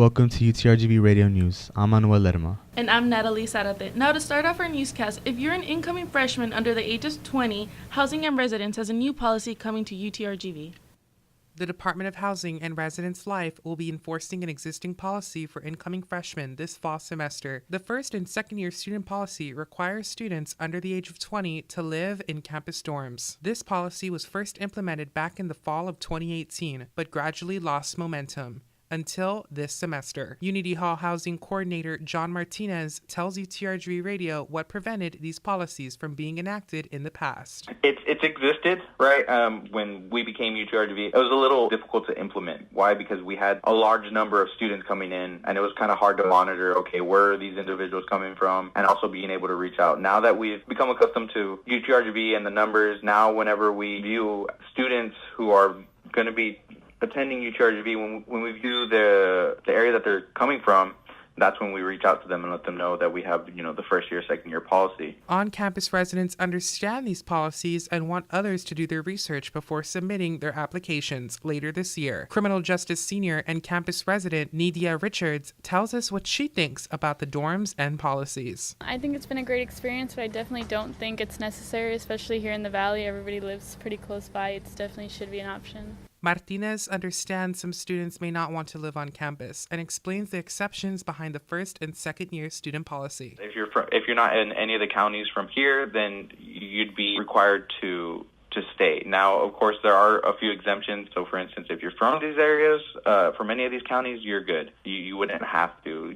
Welcome to UTRGV Radio News. I'm Manuel Lerma. And I'm Natalie Zarate. Now to start off our newscast, if you're an incoming freshman under the age of 20, Housing and Residence has a new policy coming to UTRGV. The Department of Housing and Residence Life will be enforcing an existing policy for incoming freshmen this fall semester. The first and second year student policy requires students under the age of 20 to live in campus dorms. This policy was first implemented back in the fall of 2018, but gradually lost momentum until this semester. Unity Hall Housing Coordinator John Martinez tells UTRGV Radio what prevented these policies from being enacted in the past. It's existed, right? When we became UTRGV, it was a little difficult to implement. Why? Because we had a large number of students coming in, and it was kind of hard to monitor, okay, where are these individuals coming from, and also being able to reach out. Now that we've become accustomed to UTRGV and the numbers, now whenever we view students who are going to be attending UTRGV, when we view the area that they're coming from, that's when we reach out to them and let them know that we have, the first year, second year policy. On-campus residents understand these policies and want others to do their research before submitting their applications later this year. Criminal Justice Senior and campus resident Nidia Richards tells us what she thinks about the dorms and policies. I think it's been a great experience, but I definitely don't think it's necessary, especially here in the Valley. Everybody lives pretty close by. It definitely should be an option. Martinez understands some students may not want to live on campus and explains the exceptions behind the first and second year student policy. If you're not in any of the counties from here, then you'd be required to stay. Now, of course, there are a few exemptions. So, for instance, if you're from these areas, from any of these counties, you're good. You wouldn't have to.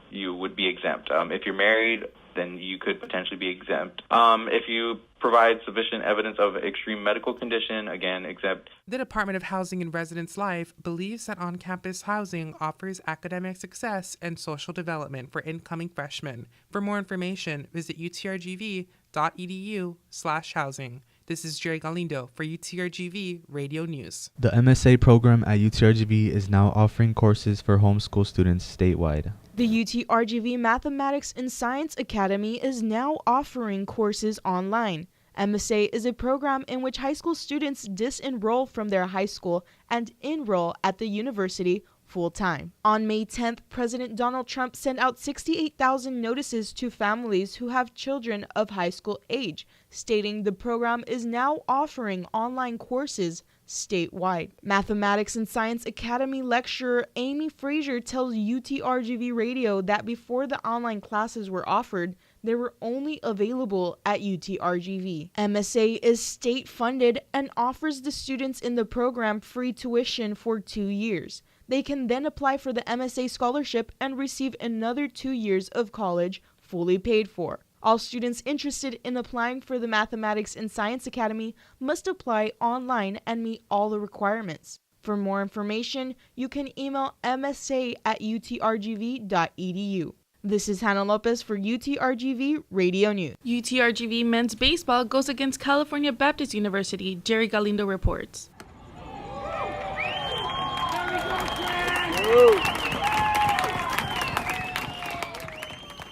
You would be exempt. If you're married, then you could potentially be exempt. If you provide sufficient evidence of extreme medical condition, again, exempt. The Department of Housing and Residence Life believes that on-campus housing offers academic success and social development for incoming freshmen. For more information, visit utrgv.edu/housing. This is Jerry Galindo for UTRGV Radio News. The MSA program at UTRGV is now offering courses for homeschool students statewide. The UTRGV Mathematics and Science Academy is now offering courses online. MSA is a program in which high school students disenroll from their high school and enroll at the university full-time. On May 10th, President Donald Trump sent out 68,000 notices to families who have children of high school age, stating the program is now offering online courses statewide. Mathematics and Science Academy lecturer Amy Frazier tells UTRGV Radio that before the online classes were offered, they were only available at UTRGV. MSA is state-funded and offers the students in the program free tuition for 2 years. They can then apply for the MSA scholarship and receive another 2 years of college fully paid for. All students interested in applying for the Mathematics and Science Academy must apply online and meet all the requirements. For more information, you can email msa@utrgv.edu. This is Hannah Lopez for UTRGV Radio News. UTRGV men's baseball goes against California Baptist University. Jerry Galindo reports.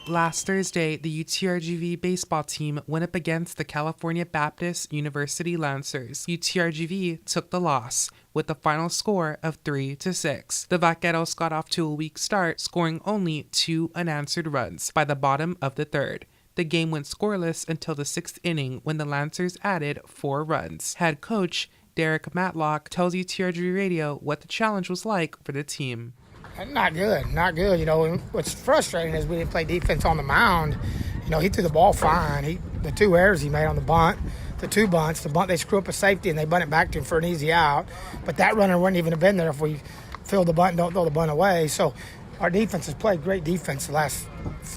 Last Thursday, the UTRGV baseball team went up against the California Baptist University Lancers. UTRGV took the loss with a final score of 3-6. The Vaqueros got off to a weak start, scoring only 2 unanswered runs by the bottom of the third. The game went scoreless until the 6th inning when the Lancers added 4 runs. Head coach Derek Matlock tells UTRGV Radio what the challenge was like for the team. Not good. What's frustrating is we didn't play defense on the mound. He threw the ball fine. The 2 errors he made on the bunt, the 2 bunts, the bunt they screw up a safety and they bunt it back to him for an easy out. But that runner wouldn't even have been there if we fill the bunt and don't throw the bunt away. So our defense has played great defense the last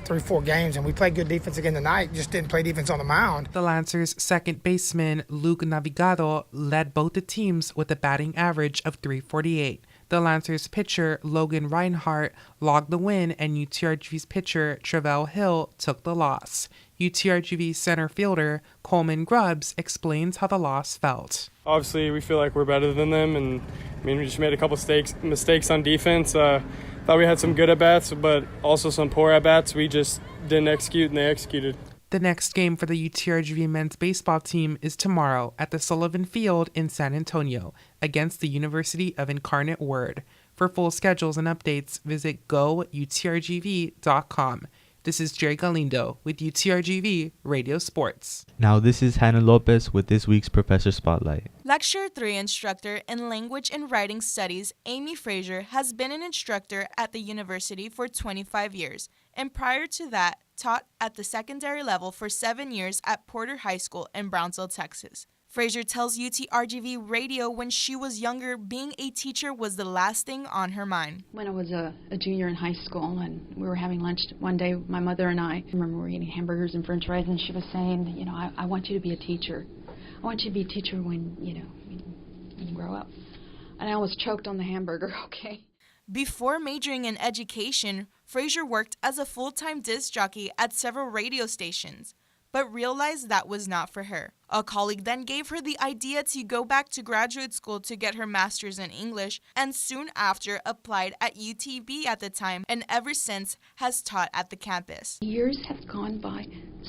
3-4 games, and we played good defense again tonight, just didn't play defense on the mound. The Lancers' second baseman, Luke Navigado, led both the teams with a batting average of .348. The Lancers' pitcher, Logan Reinhart, logged the win, and UTRGV's pitcher, Travell Hill, took the loss. UTRGV center fielder, Coleman Grubbs, explains how the loss felt. Obviously, we feel like we're better than them, and we just made a couple mistakes on defense. Thought we had some good at-bats, but also some poor at-bats. We just didn't execute, and they executed. The next game for the UTRGV men's baseball team is tomorrow at the Sullivan Field in San Antonio against the University of Incarnate Word. For full schedules and updates, visit goutrgv.com. This is Jerry Galindo with UTRGV Radio Sports. Now this is Hannah Lopez with this week's Professor Spotlight. Lecture 3 instructor in Language and Writing Studies, Amy Frazier, has been an instructor at the university for 25 years, and prior to that, taught at the secondary level for 7 years at Porter High School in Brownsville, Texas. Frazier tells UTRGV Radio when she was younger, being a teacher was the last thing on her mind. When I was a junior in high school and we were having lunch one day, my mother and I remember we were eating hamburgers and french fries, and she was saying, I want you to be a teacher. I want you to be a teacher when you grow up. And I almost choked on the hamburger, okay? Before majoring in education, Frazier worked as a full-time disc jockey at several radio stations, but realized that was not for her. A colleague then gave her the idea to go back to graduate school to get her master's in English, and soon after applied at UTB at the time, and ever since has taught at the campus. Years have gone by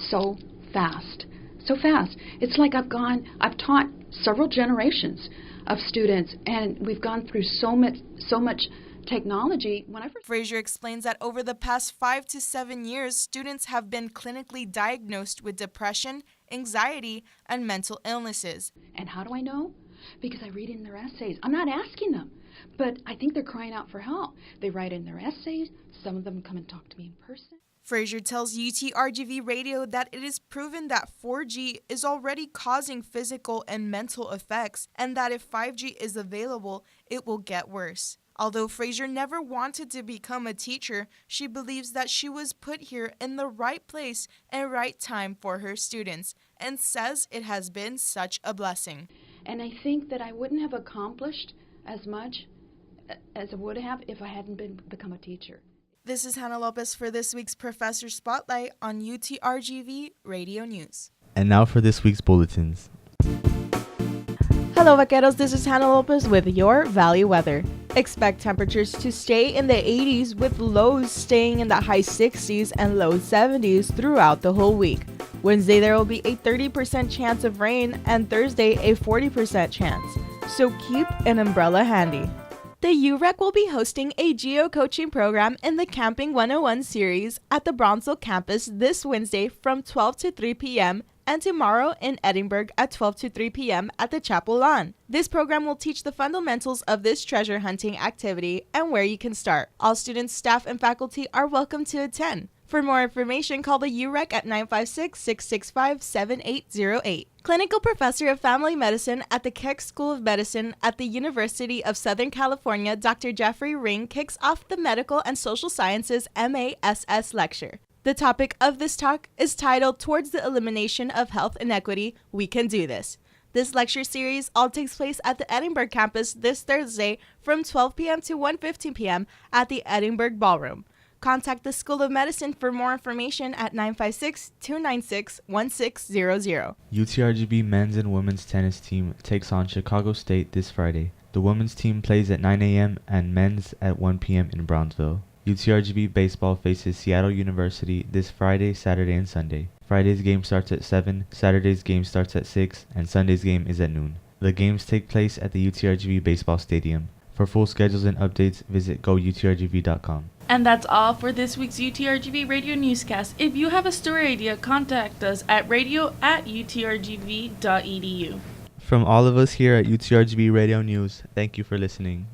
so fast. So fast. It's like I've taught several generations of students, and we've gone through so much technology. Frazier explains that over the past 5 to 7 years, students have been clinically diagnosed with depression, anxiety, and mental illnesses. And how do I know? Because I read in their essays. I'm not asking them, but I think they're crying out for help. They write in their essays. Some of them come and talk to me in person. Frazier tells UTRGV Radio that it is proven that 4G is already causing physical and mental effects, and that if 5G is available, it will get worse. Although Frazier never wanted to become a teacher, she believes that she was put here in the right place and right time for her students, and says it has been such a blessing. And I think that I wouldn't have accomplished as much as I would have if I hadn't become a teacher. This is Hannah Lopez for this week's Professor Spotlight on UTRGV Radio News. And now for this week's bulletins. Hello, vaqueros. This is Hannah Lopez with your Valley weather. Expect temperatures to stay in the 80s with lows staying in the high 60s and low 70s throughout the whole week. Wednesday, there will be a 30% chance of rain, and Thursday, a 40% chance. So keep an umbrella handy. The UREC will be hosting a geo-coaching program in the Camping 101 series at the Brownsville campus this Wednesday from 12 to 3 p.m. and tomorrow in Edinburgh at 12 to 3 p.m. at the Chapel Lawn. This program will teach the fundamentals of this treasure hunting activity and where you can start. All students, staff, and faculty are welcome to attend. For more information, call the UREC at 956-665-7808. Clinical Professor of Family Medicine at the Keck School of Medicine at the University of Southern California, Dr. Jeffrey Ring, kicks off the Medical and Social Sciences MASS lecture. The topic of this talk is titled Towards the Elimination of Health Inequity, We Can Do This. This lecture series all takes place at the Edinburgh campus this Thursday from 12 p.m. to 1:15 p.m. at the Edinburgh Ballroom. Contact the School of Medicine for more information at 956-296-1600. UTRGB men's and women's tennis team takes on Chicago State this Friday. The women's team plays at 9 a.m. and men's at 1 p.m. in Brownsville. UTRGB baseball faces Seattle University this Friday, Saturday, and Sunday. Friday's game starts at 7, Saturday's game starts at 6, and Sunday's game is at noon. The games take place at the UTRGB baseball stadium. For full schedules and updates, visit goutrgv.com. And that's all for this week's UTRGV Radio Newscast. If you have a story idea, contact us at radio@utrgv.edu. From all of us here at UTRGV Radio News, thank you for listening.